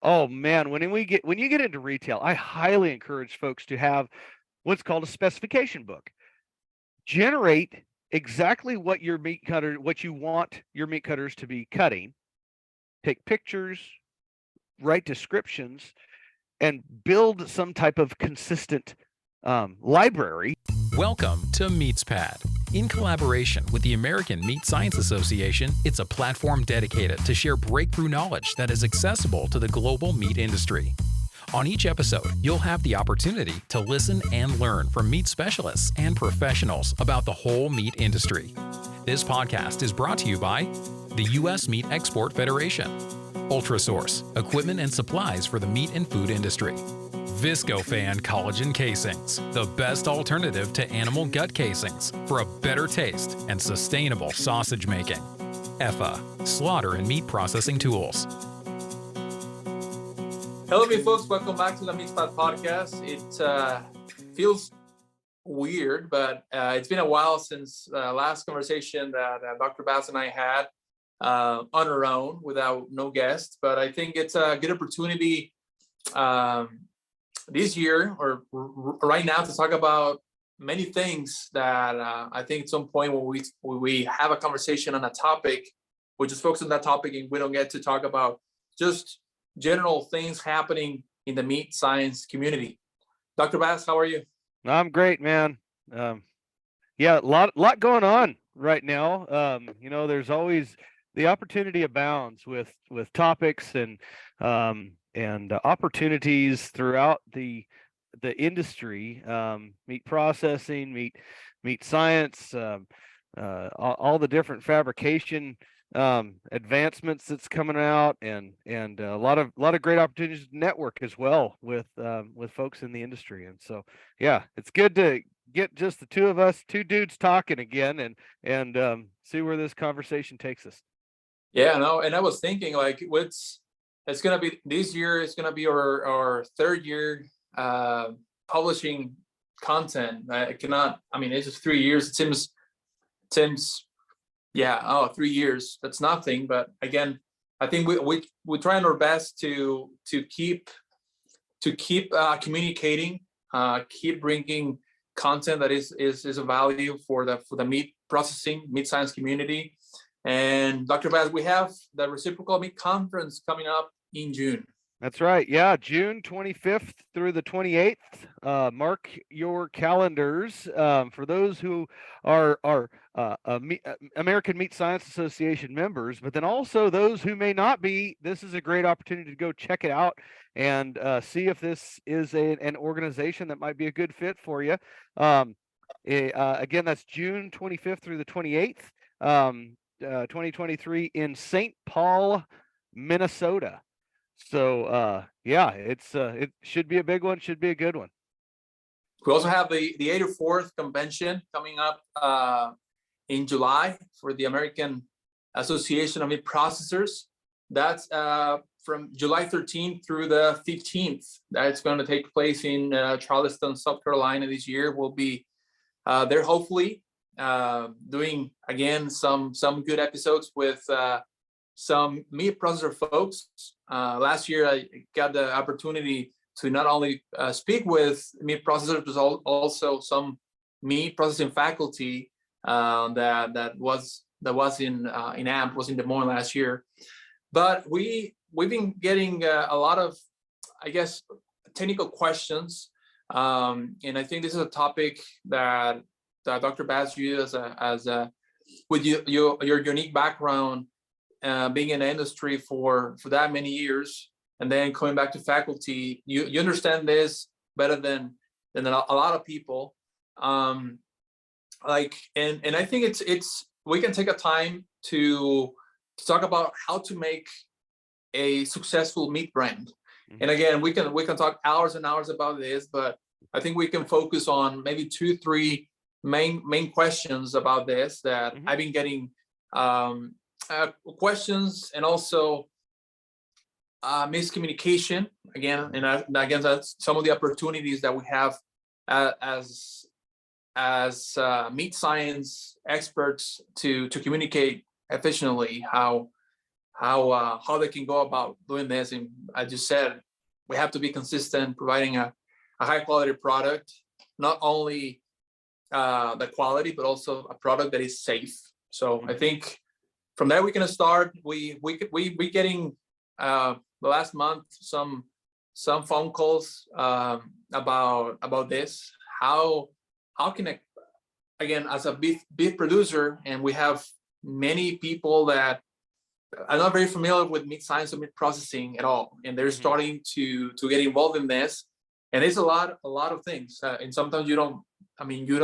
Oh man, when you get into retail, I highly encourage folks to have what's called a specification book. Generate exactly what you want your meat cutters to be cutting. Take pictures, write descriptions, and build some type of consistent library. Welcome to MeatsPad. In collaboration with the American Meat Science Association, it's a platform dedicated to share breakthrough knowledge that is accessible to the global meat industry. On each episode, you'll have the opportunity to listen and learn from meat specialists and professionals about the whole meat industry. This podcast is brought to you by the U.S. Meat Export Federation, Ultrasource, equipment and supplies for the meat and food industry, Viscofan collagen casings, the best alternative to animal gut casings for a better taste and sustainable sausage making, EFA, slaughter and meat processing tools. Hello, me folks. Welcome back to the MeatsPad podcast. It feels weird, but it's been a while since last conversation that Dr. Bass and I had on our own without no guests. But I think it's a good opportunity this year or right now to talk about many things that I think at some point when we have a conversation on a topic, we just focus on that topic and we don't get to talk about just general things happening in the meat science community. Dr. Bass, how are you? I'm great, man. Yeah, a lot going on right now. There's always the opportunity abounds with topics and opportunities throughout the industry, meat processing, meat science, all the different fabrication advancements that's coming out, and a lot of great opportunities to network as well with folks in the industry. And so yeah, it's good to get just the two dudes talking again and see where this conversation takes us. Yeah, no, and I was thinking like it's gonna be this year, it's gonna be our third year publishing content. It's just 3 years. It seems yeah, 3 years, that's nothing. But again, I think we're trying our best to keep communicating, keep bringing content that is a value for the meat processing, meat science community. And Dr. Bass, we have the Reciprocal Meat Conference coming up in June. That's right. Yeah, June 25th through the 28th. Mark your calendars. For those who are American Meat Science Association members, but then also those who may not be, this is a great opportunity to go check it out and see if this is an organization that might be a good fit for you. Again, that's June 25th through the 28th, 2023 in St. Paul, Minnesota. So yeah, it should be a big one, should be a good one. We also have the 84th convention coming up in July for the American Association of Meat Processors. That's from July 13th through the 15th. That's going to take place in Charleston, South Carolina this year. We'll be there hopefully doing again some good episodes with some meat processor folks. Last year, I got the opportunity to not only speak with meat processors, but also some meat processing faculty that was in AMP, was in Des Moines last year. But we've been getting a lot of, I guess, technical questions, and I think this is a topic that Dr. Bass, you with your unique background, being in the industry for that many years, and then coming back to faculty, you understand this better than a lot of people. And I think it's we can take a time to talk about how to make a successful meat brand. Mm-hmm. And again, we can talk hours and hours about this, but I think we can focus on maybe 2-3 main questions about this that mm-hmm. I've been getting questions, and also miscommunication again, and again, that's some of the opportunities that we have as meat science experts to communicate efficiently how how they can go about doing this. And as you said, we have to be consistent, providing a high quality product, not only the quality, but also a product that is safe. So I think from there we can start. We getting the last month some phone calls about this. How can I, again, as a beef producer, and we have many people that are not very familiar with meat science or meat processing at all, and they're starting to get involved in this. And it's a lot of things, and sometimes you don't. I mean, you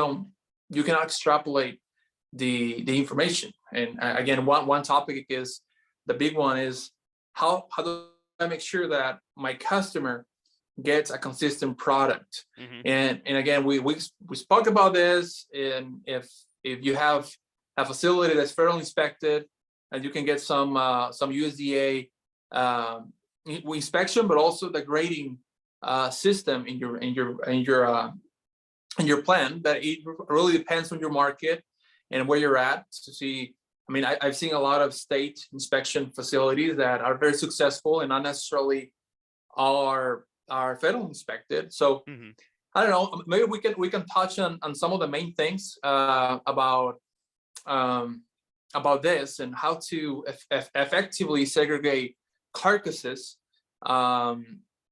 cannot extrapolate the information. And again, one topic is, the big one is, how do I make sure that my customer gets a consistent product? And again, we spoke about this. And if you have a facility that's federally inspected, and you can get some USDA inspection, but also the grading system in your plan, that it really depends on your market and where you're at to see. I mean, I've seen a lot of state inspection facilities that are very successful and not necessarily are federal inspected. So I don't know, maybe we can touch on some of the main things about this, and how to effectively segregate carcasses.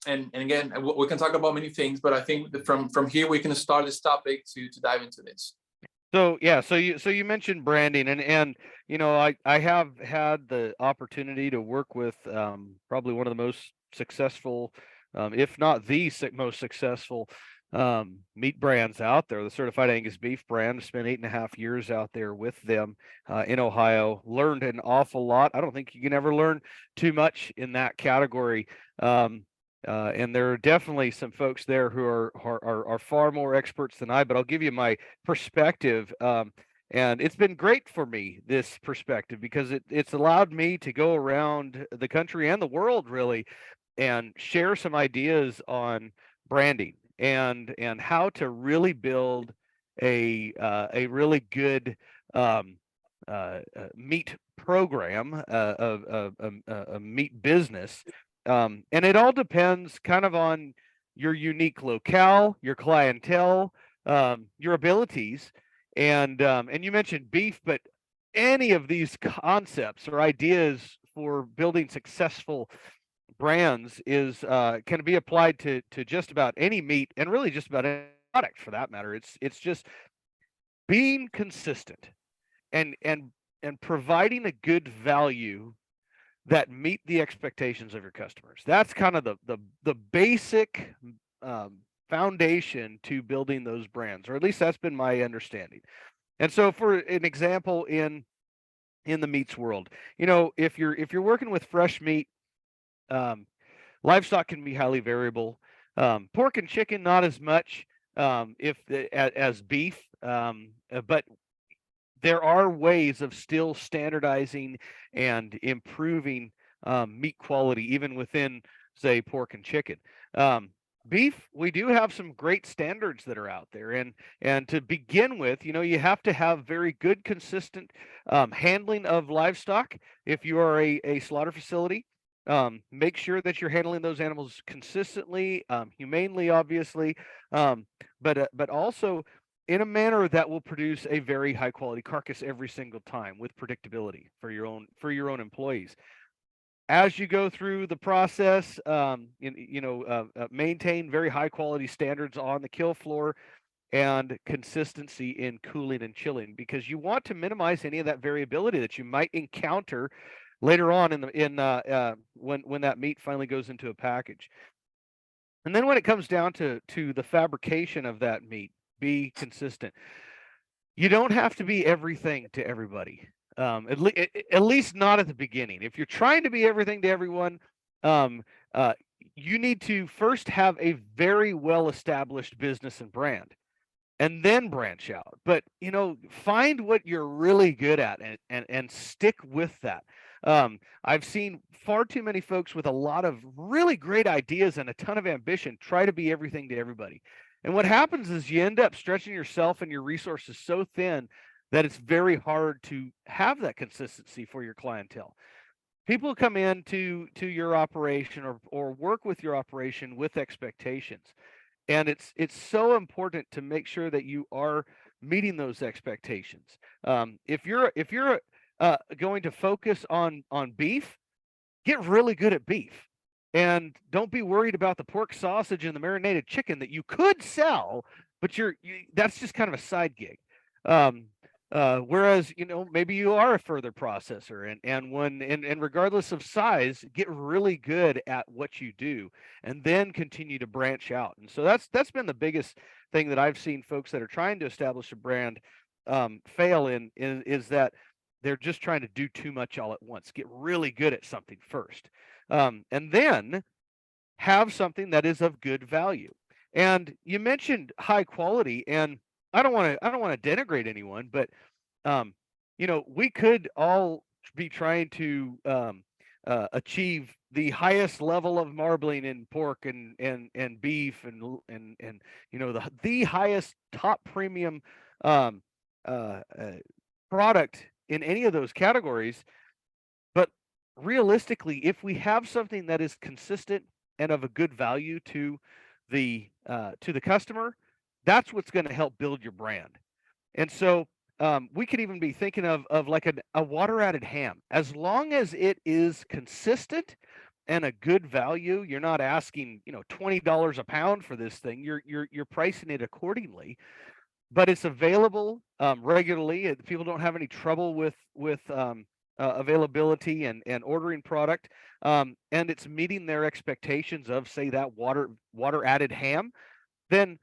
And again, we can talk about many things, but I think that from here we can start this topic to dive into this. So yeah, so you mentioned branding, and you know, I have had the opportunity to work with probably one of the most successful, if not the most successful meat brands out there, the Certified Angus Beef brand. Spent 8.5 years out there with them in Ohio. Learned an awful lot. I don't think you can ever learn too much in that category. And there are definitely some folks there who are far more experts than I, but I'll give you my perspective. And it's been great for me, this perspective, because it's allowed me to go around the country and the world, really, and share some ideas on branding and how to really build a really good meat program, a meat business. And it all depends kind of on your unique locale, your clientele, your abilities. And you mentioned beef, but any of these concepts or ideas for building successful brands is can be applied to just about any meat, and really just about any product for that matter. It's just being consistent and providing a good value that meet the expectations of your customers. That's kind of the basic foundation to building those brands, or at least that's been my understanding. And so, for an example, in the meats world, you know, if you're working with fresh meat, livestock can be highly variable. Pork and chicken, not as much as beef, but there are ways of still standardizing and improving meat quality, even within, say, pork and chicken. Beef, we do have some great standards that are out there, and to begin with, you know, you have to have very good, consistent handling of livestock. If you are a slaughter facility, make sure that you're handling those animals consistently, humanely, obviously, but also in a manner that will produce a very high quality carcass every single time, with predictability for your own employees. As you go through the process, maintain very high quality standards on the kill floor, and consistency in cooling and chilling, because you want to minimize any of that variability that you might encounter later on when that meat finally goes into a package. And then when it comes down to the fabrication of that meat, be consistent. You don't have to be everything to everybody. At least not at the beginning. If you're trying to be everything to everyone, you need to first have a very well established business and brand, and then branch out. But you know, find what you're really good at and stick with that. I've seen far too many folks with a lot of really great ideas and a ton of ambition try to be everything to everybody. And what happens is you end up stretching yourself and your resources so thin that it's very hard to have that consistency for your clientele. people come into your operation or work with your operation with expectations, and it's so important to make sure that you are meeting those expectations. If you're going to focus on beef, get really good at beef, and don't be worried about the pork sausage and the marinated chicken that you could sell, but that's just kind of a side gig. um, Whereas, maybe you are a further processor, and regardless of size, get really good at what you do, and then continue to branch out. And so that's been the biggest thing that I've seen folks that are trying to establish a brand fail in is that they're just trying to do too much all at once. Get really good at something first, and then have something that is of good value. And you mentioned high quality, and I don't want to denigrate anyone, but um, we could all be trying to achieve the highest level of marbling in pork and beef and the highest top premium um, product in any of those categories. But realistically, if we have something that is consistent and of a good value to the customer, that's what's going to help build your brand. And so we could even be thinking of like a water added ham. As long as it is consistent and a good value, you're not asking $20 a pound for this thing. You're pricing it accordingly, but it's available regularly. People don't have any trouble with availability and ordering product, and it's meeting their expectations of, say, that water added ham. Then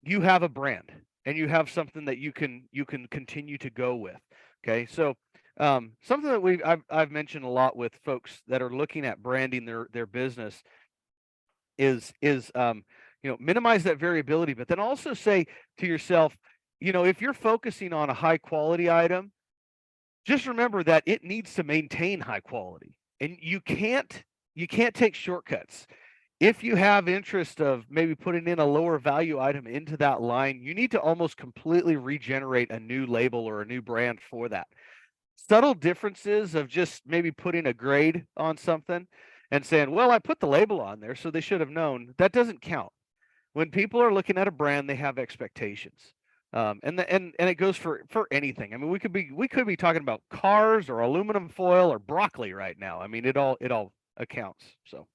you have a brand, and you have something that you can continue to go with. Okay, so something that I've mentioned a lot with folks that are looking at branding their business is minimize that variability, but then also say to yourself, if you're focusing on a high quality item, just remember that it needs to maintain high quality, and you can't take shortcuts. If you have interest of maybe putting in a lower value item into that line, you need to almost completely regenerate a new label or a new brand for that. Subtle differences of just maybe putting a grade on something and saying, well, I put the label on there, so they should have known, that doesn't count. When people are looking at a brand, they have expectations. And it goes for anything. I mean, we could be talking about cars or aluminum foil or broccoli right now. I mean, it all accounts. So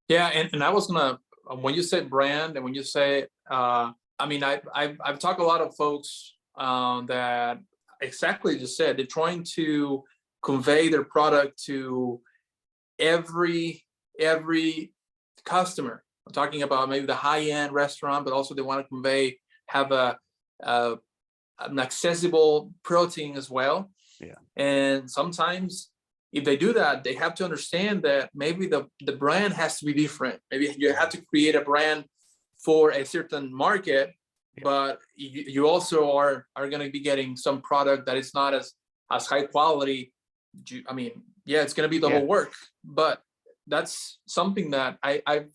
Yeah, and I was gonna when you say brand and when you say I mean I've talked to a lot of folks that exactly just said they're trying to convey their product to every customer. I'm talking about maybe the high-end restaurant, but also they want to have a an accessible protein as well. yeah, And sometimes if they do that, they have to understand that maybe the brand has to be different. Maybe you have to create a brand for a certain market, yeah, but you also are going to be getting some product that is not as high quality. I mean, yeah, it's going to be yeah. double work, but that's something that I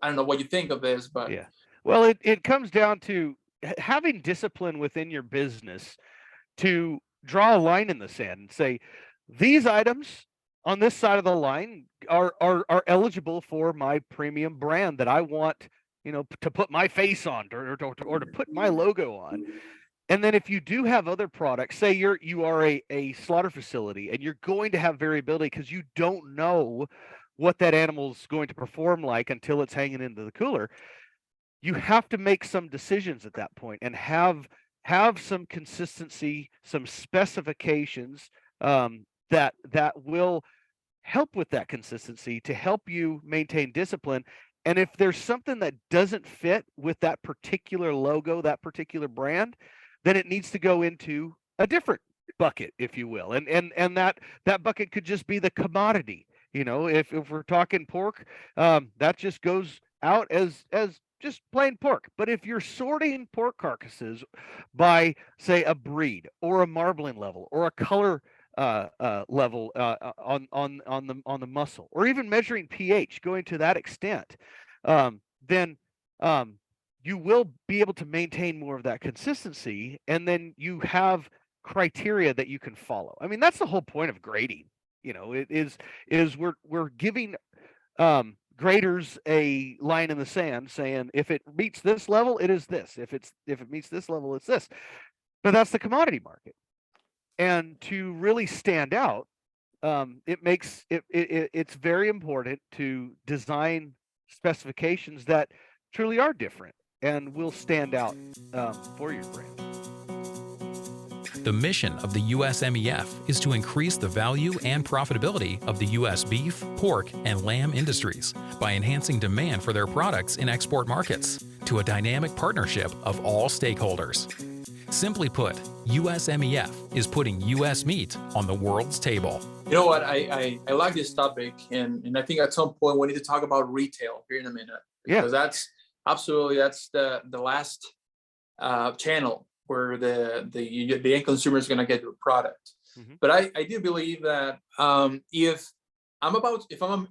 don't know what you think of this, but Yeah. Well, it comes down to having discipline within your business to draw a line in the sand and say, these items on this side of the line are eligible for my premium brand that I want, to put my face on, or to put my logo on. And then if you do have other products, say you are a slaughter facility, and you're going to have variability because you don't know what that animal's going to perform like until it's hanging into the cooler. You have to make some decisions at that point and have some consistency, some specifications that will help with that consistency to help you maintain discipline. And if there's something that doesn't fit with that particular logo, that particular brand, then it needs to go into a different bucket, if you will. And that bucket could just be the commodity. If we're talking pork, that just goes out as just plain pork. But if you're sorting pork carcasses by, say, a breed or a marbling level or a color level on the muscle, or even measuring pH, going to that extent, then you will be able to maintain more of that consistency, and then you have criteria that you can follow. I mean, that's the whole point of grading. it is we're giving graders a line in the sand saying if it meets this level, it is this. If it meets this level, it's this. But that's the commodity market. And to really stand out, it's very important to design specifications that truly are different and will stand out for your brand. The mission of the USMEF is to increase the value and profitability of the U.S. beef, pork, and lamb industries by enhancing demand for their products in export markets to a dynamic partnership of all stakeholders. Simply put, USMEF is putting U.S. meat on the world's table. You know what? I like this topic, and I think at some point we need to talk about retail here in a minute, because that's the last channel where the end consumer is going to get your product. But I do believe that if I'm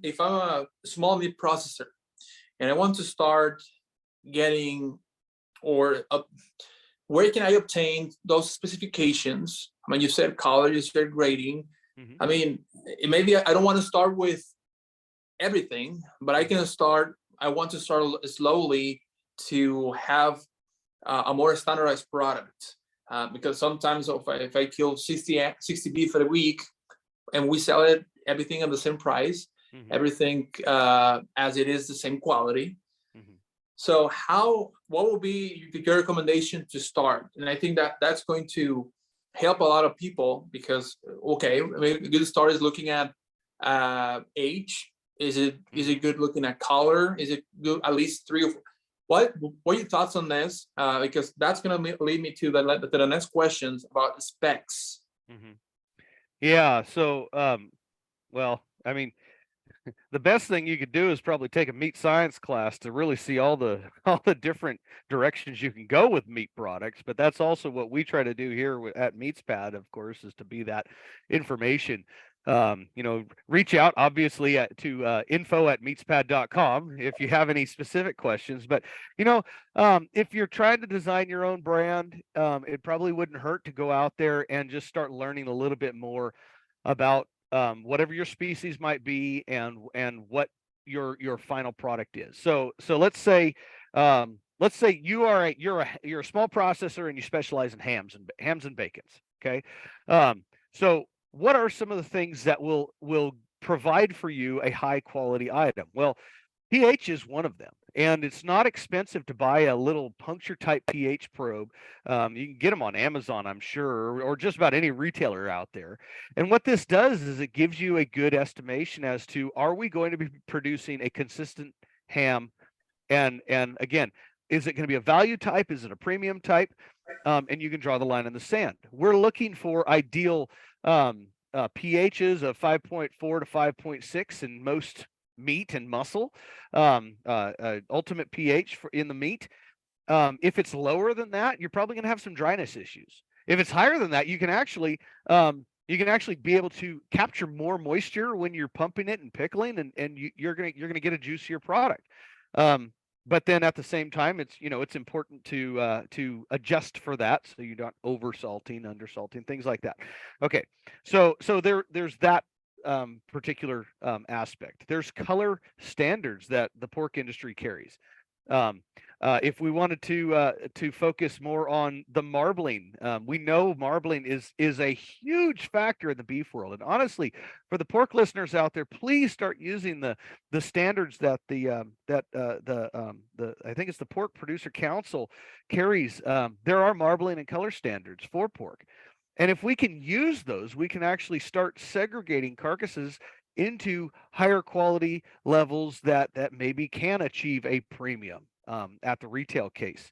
a small meat processor and I want to start getting where can I obtain those specifications? I mean, you said color, you said grading. I mean, maybe I don't want to start with everything, but I want to start slowly to have a more standardized product. Because sometimes if I kill 60 beef a week and we sell everything at the same price, everything as it is the same quality. So what will be your recommendation to start? And I think that's going to help a lot of people, because okay, maybe a good start is looking at age. Is it good looking at color? Is it good at least 3 or 4? What are your thoughts on this? Because that's going to lead me to the next questions about specs. Yeah. So, well, I mean, the best thing you could do is probably take a meat science class to really see all the different directions you can go with meat products. But that's also what we try to do here at MeatsPad, of course, is to be that information. Reach out obviously to info@meatspad.com if you have any specific questions. But if you're trying to design your own brand, it probably wouldn't hurt to go out there and just start learning a little bit more about whatever your species might be and what your final product is. So let's say you're a small processor and you specialize in hams and bacons. Okay, so what are some of the things that will provide for you a high quality item? Well, pH is one of them, and it's not expensive to buy a little puncture type pH probe. You can get them on Amazon, I'm sure, or just about any retailer out there. And what this does is it gives you a good estimation as to, are we going to be producing a consistent ham? And again, is it going to be a value type? Is it a premium type? And you can draw the line in the sand. We're looking for ideal pHs of 5.4 to 5.6 in most meat and muscle, ultimate pH in the meat. If it's lower than that, you're probably going to have some dryness issues. If it's higher than that, you can actually be able to capture more moisture when you're pumping it and pickling, and you're gonna get a juicier product. But then at the same time, it's important to adjust for that, so you're not over salting, under salting, things like that. Okay, so there's that particular aspect. There's color standards that the pork industry carries. If we wanted to focus more on the marbling, we know marbling is a huge factor in the beef world. And honestly, for the pork listeners out there, please start using the standards that I think it's the Pork Producer Council carries. There are marbling and color standards for pork. And if we can use those, we can actually start segregating carcasses into higher quality levels that maybe can achieve a premium at the retail case.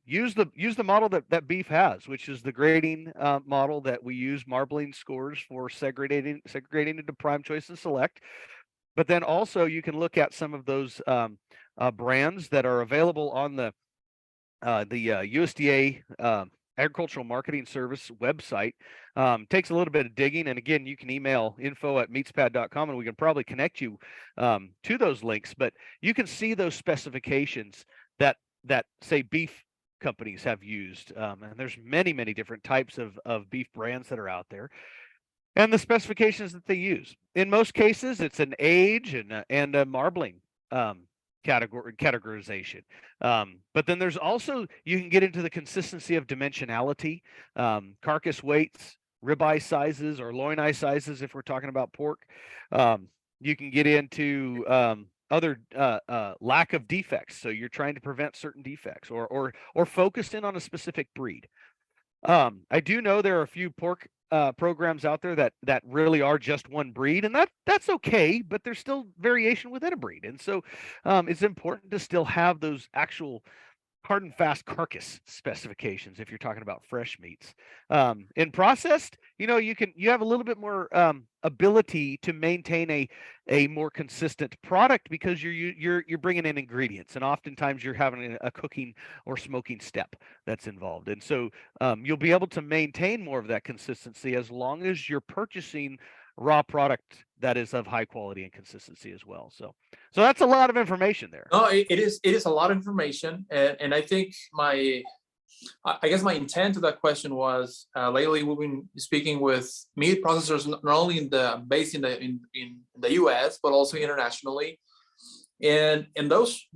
Use the model that beef has, which is the grading model that we use, marbling scores for segregating into prime, choice, and select. But then also you can look at some of those brands that are available on the USDA Agricultural Marketing Service website. Takes a little bit of digging, and again, you can email info@meatspad.com and we can probably connect you to those links. But you can see those specifications that say beef companies have used, and there's many different types of beef brands that are out there. and the specifications that they use. In most cases, it's an age and a marbling categorization. But then there's also, you can get into the consistency of dimensionality, carcass weights, ribeye sizes, or loin eye sizes if we're talking about pork. You can get into other lack of defects, so you're trying to prevent certain defects, or focused in on a specific breed. I do know there are a few pork programs out there that really are just one breed, and that's okay, but there's still variation within a breed, and so it's important to still have those actual hard and fast carcass specifications if you're talking about fresh meats. In processed, you have a little bit more ability to maintain a more consistent product because you're bringing in ingredients, and oftentimes you're having a cooking or smoking step that's involved, and so you'll be able to maintain more of that consistency as long as you're purchasing raw product that is of high quality and consistency as well. So that's a lot of information there. No, it is a lot of information, and I think I guess my intent to that question was, lately we've been speaking with meat processors not only based in the U.S. but also internationally, and those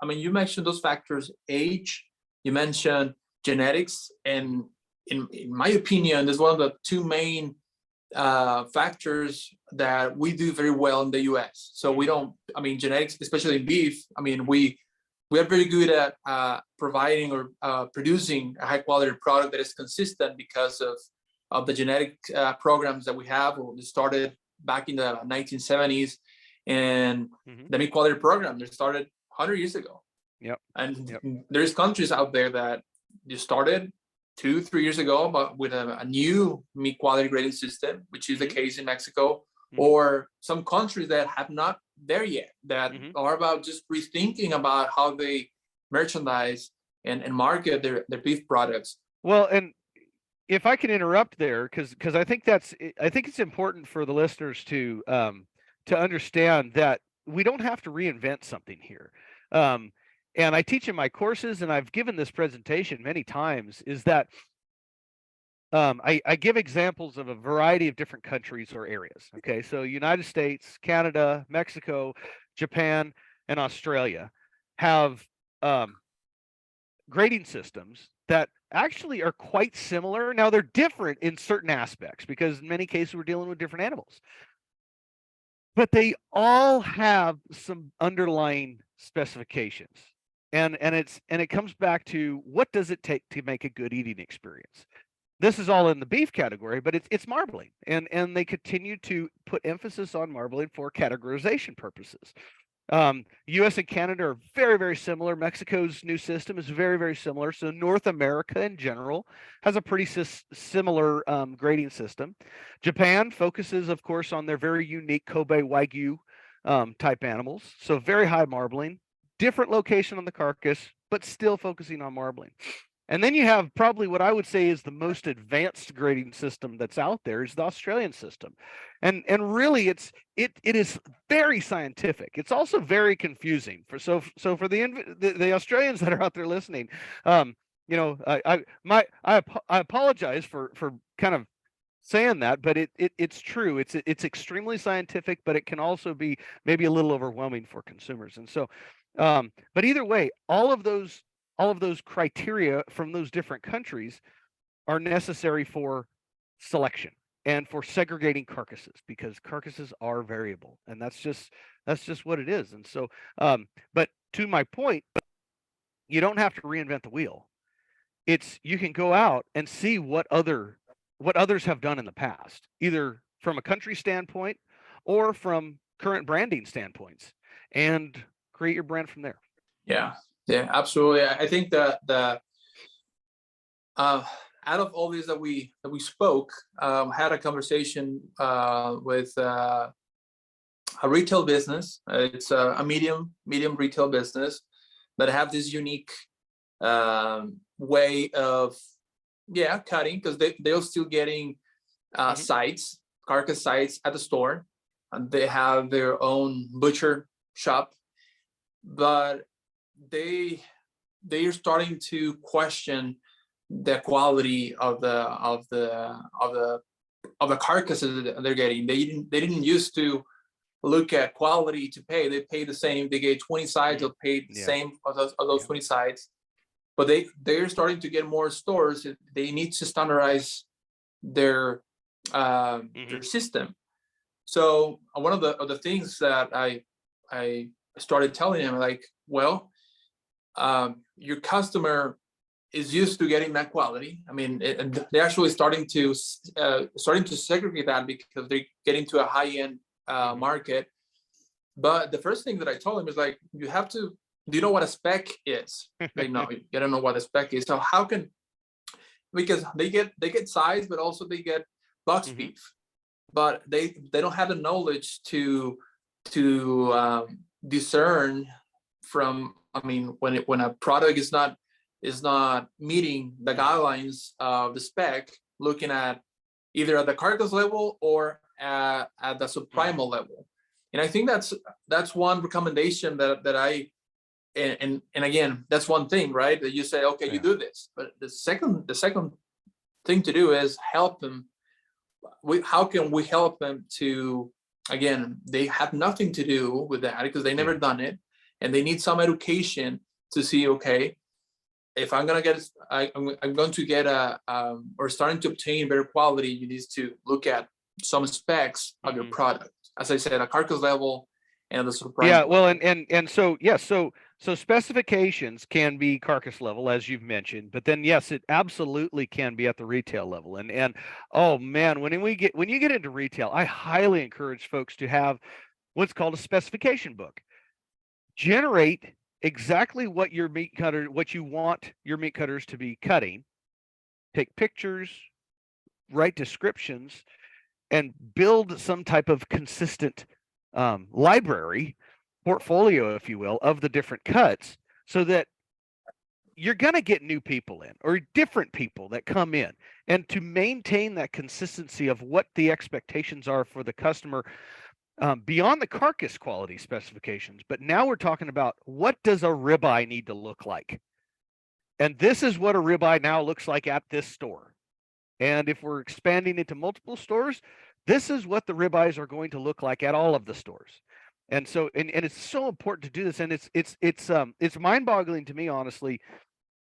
I mean, you mentioned those factors: age, you mentioned genetics, and in my opinion, there's one of the two main factors that we do very well in the US. So we don't, I mean, genetics, especially in beef, I mean, we are very good at providing or producing a high quality product that is consistent because of the genetic programs that we have. We started back in the 1970s, and the meat quality program that started 100 years ago. Yep. And Yep. there's countries out there that just started 2-3 years ago, but with a new meat quality grading system, which is the case in Mexico, or some countries that have not there yet, that are about just rethinking about how they merchandise and market their beef products. Well, and if I can interrupt there, because I think it's important for the listeners to understand that we don't have to reinvent something here. And I teach in my courses, and I've given this presentation many times, is that I give examples of a variety of different countries or areas. Okay, so United States, Canada, Mexico, Japan, and Australia have grading systems that actually are quite similar. Now, they're different in certain aspects because in many cases we're dealing with different animals, but they all have some underlying specifications. And it comes back to, what does it take to make a good eating experience? This is all in the beef category, but it's marbling, and they continue to put emphasis on marbling for categorization purposes. US and Canada are very, very similar. Mexico's new system is very, very similar. So North America in general has a pretty similar grading system. Japan focuses, of course, on their very unique Kobe Wagyu type animals. So very high marbling, different location on the carcass, but still focusing on marbling. And then you have probably what I would say is the most advanced grading system that's out there is the Australian system. And really it is very scientific. It's also very confusing for the Australians that are out there listening. I apologize for kind of saying that, but it's true. It's extremely scientific, but it can also be maybe a little overwhelming for consumers. And so but either way, all of those criteria from those different countries are necessary for selection and for segregating carcasses, because carcasses are variable, and that's just what it is. And so but to my point, you don't have to reinvent the wheel. You can go out and see what others have done in the past, either from a country standpoint or from current branding standpoints, and create your brand from there. Yeah, absolutely. I think that out of all these that we spoke, had a conversation with a retail business. It's a medium retail business that have this unique way of cutting, because they're still getting sites, carcass sites at the store, and they have their own butcher shop, but they are starting to question the quality of the of the carcasses that they're getting. They didn't used to look at quality to pay. They pay the same. They get 20 sides, they'll pay the same of those 20 sides. But they're starting to get more stores. They need to standardize their system. So one of the things that I started telling them, like, well, your customer is used to getting that quality. I mean, they're actually starting to segregate that because they're getting to a high end market. But the first thing that I told him is like, you have to. Do you know what a spec is? Like, no, you don't know what a spec is. So how can, because they get size, but also they get box beef, but they don't have the knowledge to discern from. I mean, when a product is not meeting the guidelines of the spec, looking at either at the carcass level or at the subprimal level. And I think that's one recommendation that I. And again, that's one thing, right? That you say, okay, you do this. But the second thing to do is help them. How can we help them to, again, they have nothing to do with that because they never done it, and they need some education to see, okay, if I'm going to get or starting to obtain better quality, you need to look at some specs of your product. As I said, a carcass level and the surprise. Yeah, well, and so yes, so specifications can be carcass level, as you've mentioned, but then yes, it absolutely can be at the retail level. And oh man, when you get into retail, I highly encourage folks to have what's called a specification book. Generate exactly what you want your meat cutters to be cutting. Take pictures, write descriptions, and build some type of consistent library portfolio, if you will, of the different cuts, so that you're going to get new people in or different people that come in, and to maintain that consistency of what the expectations are for the customer beyond the carcass quality specifications. But now we're talking about, what does a ribeye need to look like? And this is what a ribeye now looks like at this store. And if we're expanding into multiple stores, this is what the ribeyes are going to look like at all of the stores. And so, and it's so important to do this. And it's mind-boggling to me, honestly,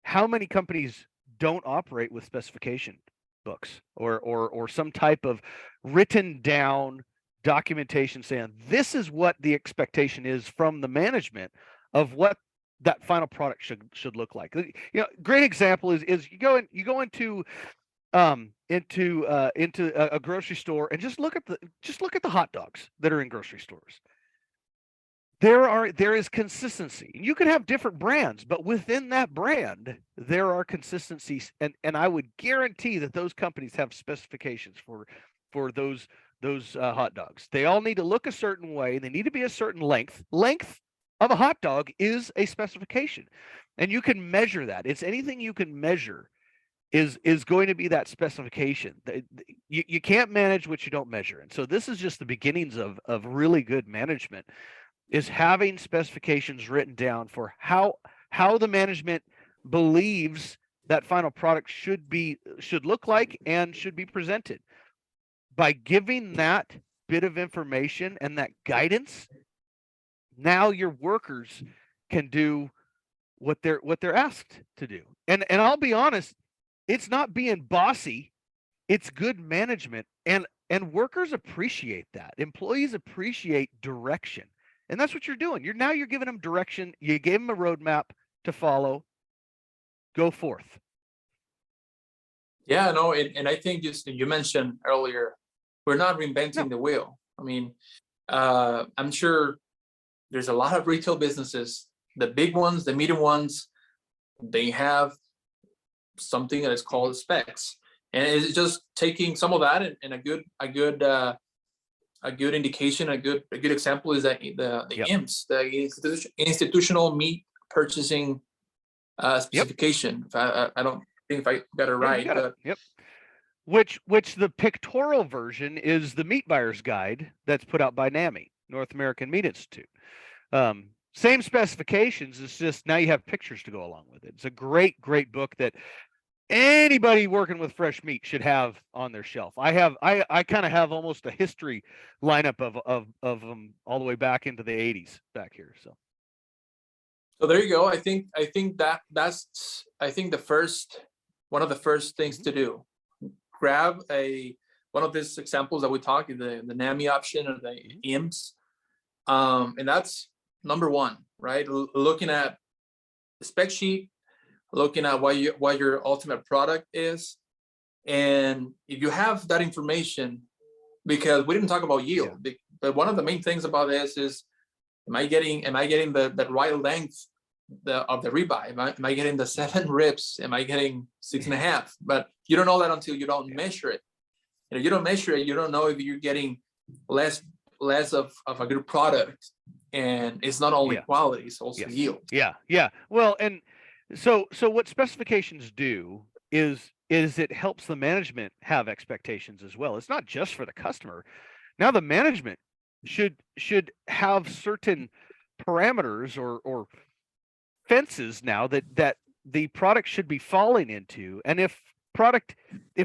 how many companies don't operate with specification books or some type of written down documentation saying this is what the expectation is from the management of what that final product should look like. You know, great example is you go into a grocery store and just look at the hot dogs that are in grocery stores. There is consistency. You can have different brands, but within that brand, there are consistencies, and I would guarantee that those companies have specifications for those hot dogs. They all need to look a certain way. They need to be a certain length. Length of a hot dog is a specification, and you can measure that. It's anything you can measure is going to be that specification. You can't manage what you don't measure. And so this is just the beginnings of really good management, is having specifications written down for how the management believes that final product should look like and should be presented. By giving that bit of information and that guidance, now your workers can do what they're asked to do. And I'll be honest, it's not being bossy, it's good management, and workers appreciate that. Employees appreciate direction. And that's what you're doing. You're giving them direction. You gave them a roadmap to follow. Go forth. Yeah, no, and I think just you mentioned earlier, we're not reinventing the wheel. I mean, I'm sure there's a lot of retail businesses, the big ones, the medium ones, they have something that is called specs, and it's just taking some of that and a good indication, a good example is that the IMPS, the institutional meat purchasing specification. I don't think if I got it right. Which the pictorial version is the Meat Buyer's Guide that's put out by NAMI, North American Meat Institute. Same specifications, it's just now you have pictures to go along with it. It's a great book that anybody working with fresh meat should have on their shelf. I kind of have almost a history lineup of them all the way back into the 80s back here. So there you go. I think that's one of the first things to do. Grab one of these examples that we talked, the NAMI option or the IMS, and that's number one, right? Looking at the spec sheet, looking at what your ultimate product is, and if you have that information, because we didn't talk about yield, but one of the main things about this is, am I getting the right length of the ribeye? Am I getting the 7 ribs? Am I getting 6.5? But you don't know that until you don't measure it. And if you don't measure it, you don't know if you're getting less of a good product. And it's not only quality, it's also yield. Yeah. Well, and so what specifications do is it helps the management have expectations as well. It's not just for the customer. Now the management should have certain parameters or fences now that the product should be falling into. And if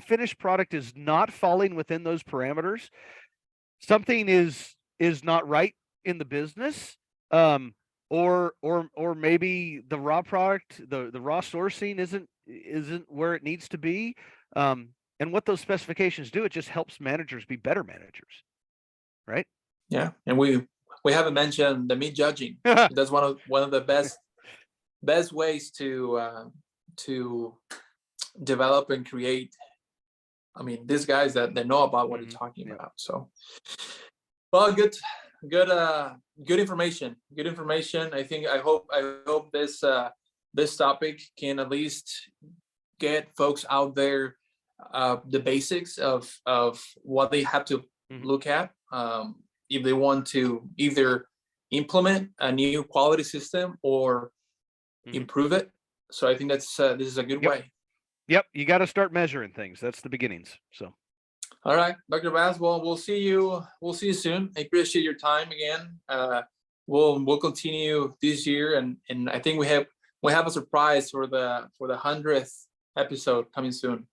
finished product is not falling within those parameters, something is not right in the business. Or maybe the raw product, the raw sourcing isn't where it needs to be. And what those specifications do, it just helps managers be better managers, right? Yeah, and we haven't mentioned the meat judging. That's one of the best ways to develop and create. I mean, these guys that know about what they're talking about. So, well, good information. Good information. I hope this topic can at least get folks out there the basics of what they have to look at if they want to either implement a new quality system or improve it. So I think that's this is a good way. Yep, you got to start measuring things. That's the beginnings. So, all right, Dr. Bass. Well, we'll see you soon. I appreciate your time again. We'll continue this year, and I think we have a surprise for the 100th episode coming soon.